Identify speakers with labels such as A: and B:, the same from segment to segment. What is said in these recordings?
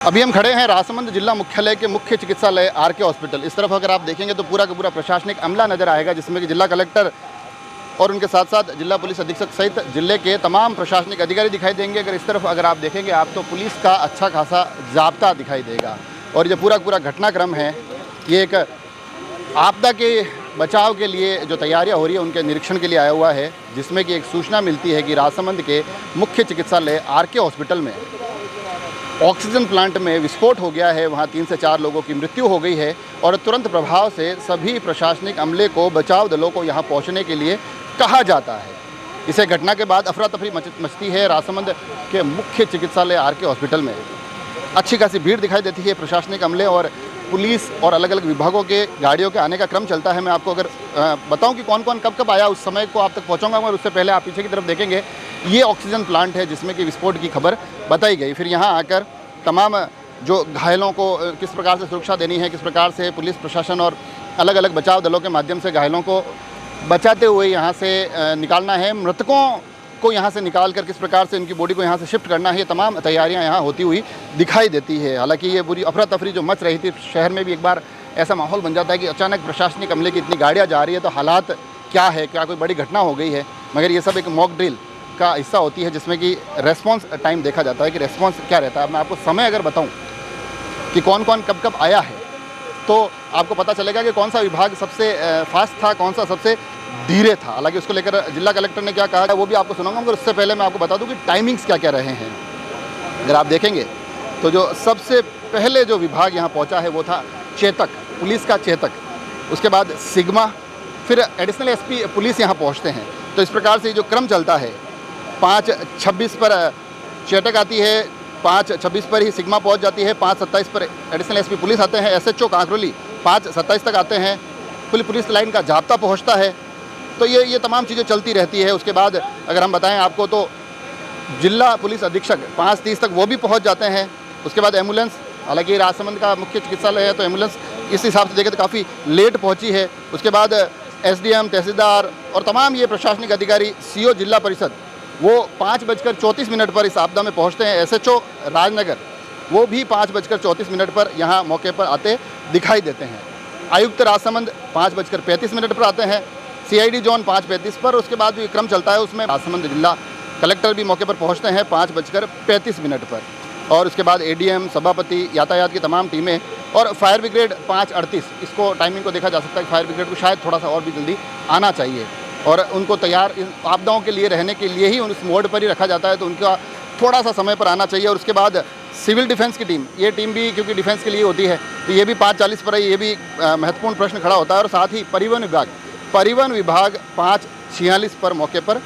A: अभी हम खड़े हैं राजसमंद जिला मुख्यालय के मुख्य चिकित्सालय आरके हॉस्पिटल। इस तरफ अगर आप देखेंगे तो पूरा का पूरा प्रशासनिक अमला नज़र आएगा, जिसमें कि जिला कलेक्टर और उनके साथ साथ जिला पुलिस अधीक्षक सहित जिले के तमाम प्रशासनिक अधिकारी दिखाई देंगे। अगर इस तरफ अगर आप देखेंगे आप तो पुलिस का अच्छा खासा जाब्ता दिखाई देगा। और ये पूरा घटनाक्रम है, ये एक आपदा के बचाव के लिए जो तैयारियां हो रही है उनके निरीक्षण के लिए आया हुआ है, जिसमें कि एक सूचना मिलती है कि राजसमंद के मुख्य चिकित्सालय आरके हॉस्पिटल में ऑक्सीजन प्लांट में विस्फोट हो गया है। वहाँ 3 से 4 लोगों की मृत्यु हो गई है और तुरंत प्रभाव से सभी प्रशासनिक अमले को, बचाव दलों को यहाँ पहुँचने के लिए कहा जाता है। इसे घटना के बाद अफरा तफरी मचती है राजसमंद के मुख्य चिकित्सालय आरके हॉस्पिटल में। अच्छी खासी भीड़ दिखाई देती है। प्रशासनिक अमले और पुलिस और अलग अलग विभागों के गाड़ियों के आने का क्रम चलता है। मैं आपको अगर बताऊं कि कौन कौन कब कब आया, उस समय को आप तक पहुंचाऊंगा, मगर उससे पहले आप पीछे की तरफ देखेंगे, ये ऑक्सीजन प्लांट है जिसमें कि विस्फोट की खबर बताई गई। फिर यहाँ आकर तमाम जो घायलों को किस प्रकार से सुरक्षा देनी है, किस प्रकार से पुलिस प्रशासन और अलग अलग बचाव दलों के माध्यम से घायलों को बचाते हुए यहाँ से निकालना है, मृतकों को यहाँ से निकाल कर किस प्रकार से इनकी बॉडी को यहाँ से शिफ्ट करना है, ये तमाम तैयारियाँ यहाँ होती हुई दिखाई देती है। हालांकि ये पूरी अफरा तफरी जो मच रही थी शहर में भी, एक बार ऐसा माहौल बन जाता है कि अचानक प्रशासनिक अमले की इतनी गाड़ियाँ जा रही है तो हालात क्या है, क्या कोई बड़ी घटना हो गई है। मगर ये सब एक मॉक ड्रिल का हिस्सा होती है जिसमें कि रेस्पॉन्स टाइम देखा जाता है कि रेस्पॉन्स क्या रहता है। मैं आपको समय अगर बताऊँ कि कौन कौन कब कब आया है तो आपको पता चलेगा कि कौन सा विभाग सबसे फास्ट था, कौन सा सबसे धीरे था। हालांकि उसको लेकर जिला कलेक्टर ने क्या कहा है वो भी आपको सुनाऊंगा, मगर उससे पहले मैं आपको बता दूं कि टाइमिंग्स क्या क्या रहे हैं। अगर आप देखेंगे तो जो सबसे पहले जो विभाग यहाँ पहुँचा है वो था चेतक, पुलिस का चेतक, उसके बाद सिग्मा, फिर एडिशनल एसपी पुलिस यहाँ पहुँचते हैं। तो इस प्रकार से जो क्रम चलता है, 5:26 पर चेतक आती है, 5:26 पर ही सिग्मा पहुँच जाती है, 5:27 पर एडिशनल एसपी पुलिस आते हैं, SHO कांकरोली 5:27 तक आते हैं, पुलिस लाइन का जाब्ता पहुँचता है। तो ये तमाम चीज़ें चलती रहती है। उसके बाद अगर हम बताएं आपको तो जिला पुलिस अधीक्षक 5:30 तक वो भी पहुंच जाते हैं। उसके बाद एम्बुलेंस, हालांकि राजसमंद का मुख्य चिकित्सालय है तो एम्बुलेंस इस हिसाब से देखें तो काफ़ी लेट पहुंची है। उसके बाद SDM, तहसीलदार और तमाम ये प्रशासनिक अधिकारी, CO जिला परिषद, वो 5:34 पर इस आपदा में पहुँचते हैं। SHO राजनगर वो भी 5:34 पर यहाँ मौके पर आते दिखाई देते हैं। आयुक्त राजसमंद 5:35 पर आते हैं, CID जोन 5:35 पर। उसके बाद जो क्रम चलता है उसमें राजसमंद जिला कलेक्टर भी मौके पर पहुंचते हैं 5:35 पर। और उसके बाद ADM, सभापति, यातायात की तमाम टीमें और फायर ब्रिगेड 5:38, इसको टाइमिंग को देखा जा सकता है कि फायर ब्रिगेड को शायद थोड़ा सा और भी जल्दी आना चाहिए और उनको तैयार इन आपदाओं के लिए रहने के लिए ही उस मोड पर ही रखा जाता है, तो उनका थोड़ा सा समय पर आना चाहिए। और उसके बाद सिविल डिफेंस की टीम, ये टीम भी क्योंकि डिफेंस के लिए होती है तो ये भी 5:40 पर है। ये भी महत्वपूर्ण प्रश्न खड़ा होता है। और साथ ही परिवहन विभाग 5:46 पर मौके पर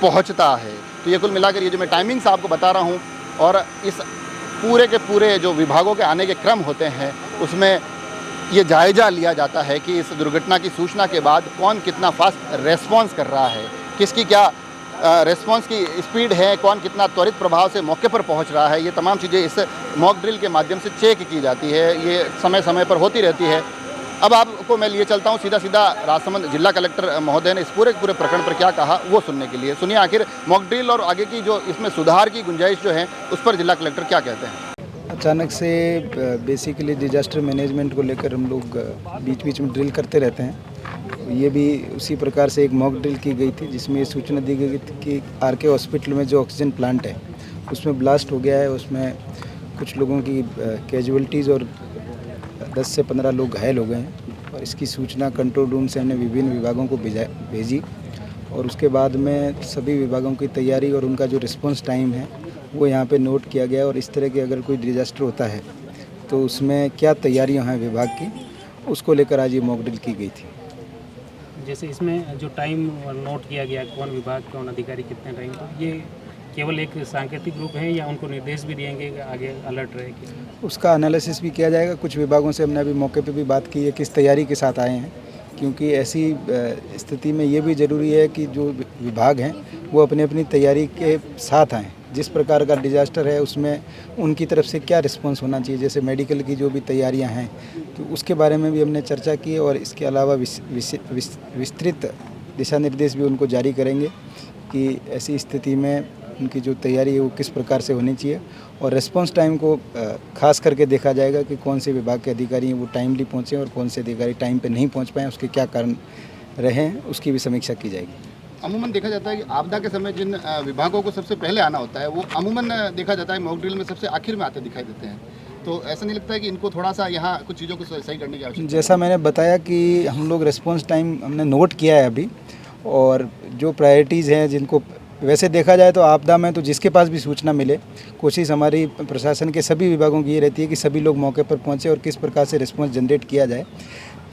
A: पहुंचता है। तो ये कुल मिलाकर ये जो मैं टाइमिंग्स आपको बता रहा हूं और इस पूरे के पूरे जो विभागों के आने के क्रम होते हैं उसमें ये जायज़ा लिया जाता है कि इस दुर्घटना की सूचना के बाद कौन कितना फास्ट रेस्पॉन्स कर रहा है, किसकी क्या रेस्पॉन्स की स्पीड है, कौन कितना त्वरित प्रभाव से मौके पर पहुंच रहा है। ये तमाम चीज़ें इस मॉक ड्रिल के माध्यम से चेक की जाती है। ये समय समय पर होती रहती है। अब आपको मैं लिए चलता हूँ सीधा राजसमंद जिला कलेक्टर महोदय ने इस पूरे प्रकरण पर क्या कहा वो सुनने के लिए। सुनिए आखिर मॉक ड्रिल और आगे की जो इसमें सुधार की गुंजाइश जो है उस पर जिला कलेक्टर क्या कहते हैं।
B: अचानक से बेसिकली डिजास्टर मैनेजमेंट को लेकर हम लोग बीच बीच में ड्रिल करते रहते हैं। ये भी उसी प्रकार से एक मॉक ड्रिल की गई थी जिसमें ये सूचना दी गई थी कि आरके हॉस्पिटल में जो ऑक्सीजन प्लांट है उसमें ब्लास्ट हो गया है। उसमें कुछ लोगों की कैजुअलिटीज़ और 10 से 15 लोग घायल हो गए हैं। और इसकी सूचना कंट्रोल रूम से हमने विभिन्न विभागों को भेजी और उसके बाद में सभी विभागों की तैयारी और उनका जो रिस्पांस टाइम है वो यहाँ पे नोट किया गया। और इस तरह के अगर कोई डिजास्टर होता है तो उसमें क्या तैयारियाँ हैं विभाग की, उसको लेकर आज ये मॉक ड्रिल की गई थी।
C: जैसे इसमें जो टाइम नोट किया गया, कौन विभाग, कौन अधिकारी कितने टाइम, तो ये केवल एक सांकेतिक रूप है या उनको निर्देश भी दिएंगे कि आगे अलर्ट रहेगी? उसका
B: एनालिसिस भी किया जाएगा। कुछ विभागों से हमने अभी मौके पे भी बात की है किस तैयारी के साथ आए हैं, क्योंकि ऐसी स्थिति में ये भी ज़रूरी है कि जो विभाग हैं वो अपनी अपनी तैयारी के साथ आएँ। जिस प्रकार का डिजास्टर है उसमें उनकी तरफ से क्या रिस्पांस होना चाहिए, जैसे मेडिकल की जो भी तैयारियां हैं तो उसके बारे में भी हमने चर्चा की। और इसके अलावा विस्तृत दिशा निर्देश भी उनको जारी करेंगे कि ऐसी स्थिति में उनकी जो तैयारी है वो किस प्रकार से होनी चाहिए, और रिस्पांस टाइम को खास करके देखा जाएगा कि कौन से विभाग के अधिकारी हैं वो टाइमली पहुँचे और कौन से अधिकारी टाइम पे नहीं पहुँच पाए, उसके क्या कारण रहे हैं, उसकी भी समीक्षा की जाएगी।
A: अमूमन देखा जाता है कि आपदा के समय जिन विभागों को सबसे पहले आना होता है वो अमूमन देखा जाता है मॉक ड्रिल में सबसे आखिर में आते दिखाई देते हैं, तो ऐसा नहीं लगता है कि इनको थोड़ा सा यहाँ कुछ चीज़ों को सही करने की आवश्यकता
B: जैसा मैंने बताया कि हम लोग रिस्पांस टाइम हमने नोट किया है अभी, और जो प्रायोरिटीज़ हैं जिनको वैसे देखा जाए तो आपदा में तो जिसके पास भी सूचना मिले, कोशिश हमारी प्रशासन के सभी विभागों की ये रहती है कि सभी लोग मौके पर पहुंचे और किस प्रकार से रिस्पांस जनरेट किया जाए।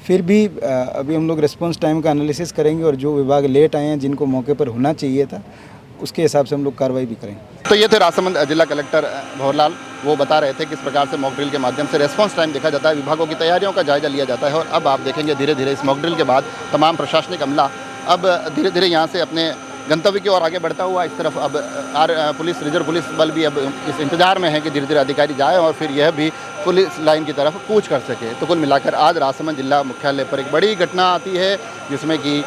B: फिर भी अभी हम लोग रिस्पांस टाइम का एनालिसिस करेंगे और जो विभाग लेट आए हैं जिनको मौके पर होना चाहिए था उसके हिसाब से हम लोग कार्रवाई भी करेंगे।
A: तो ये थे राजसमंद जिला कलेक्टर भंवरलाल, वो बता रहे थे किस प्रकार से मॉक ड्रिल के माध्यम से रेस्पॉन्स टाइम देखा जाता है, विभागों की तैयारियों का जायजा लिया जाता है। और अब आप देखेंगे धीरे धीरे इस मॉक ड्रिल के बाद तमाम प्रशासनिक अमला अब धीरे धीरे यहाँ से अपने गंतव्य की ओर आगे बढ़ता हुआ इस तरफ अब पुलिस रिजर्व पुलिस बल भी अब इस इंतजार में है कि धीरे धीरे अधिकारी जाए और फिर यह भी पुलिस लाइन की तरफ कूच कर सके। तो कुल मिलाकर आज राजसमंद जिला मुख्यालय पर एक बड़ी घटना आती है जिसमें कि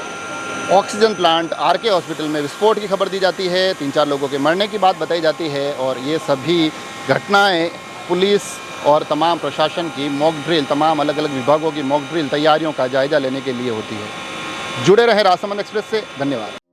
A: ऑक्सीजन प्लांट आरके हॉस्पिटल में विस्फोट की खबर दी जाती है, 3-4 लोगों के मरने की बात बताई जाती है, और ये सभी घटनाएं पुलिस और तमाम प्रशासन की मॉक ड्रिल, तमाम अलग अलग विभागों की मॉक ड्रिल तैयारियों का जायजा लेने के लिए होती है। जुड़े रहे राजसमंद एक्सप्रेस से, धन्यवाद।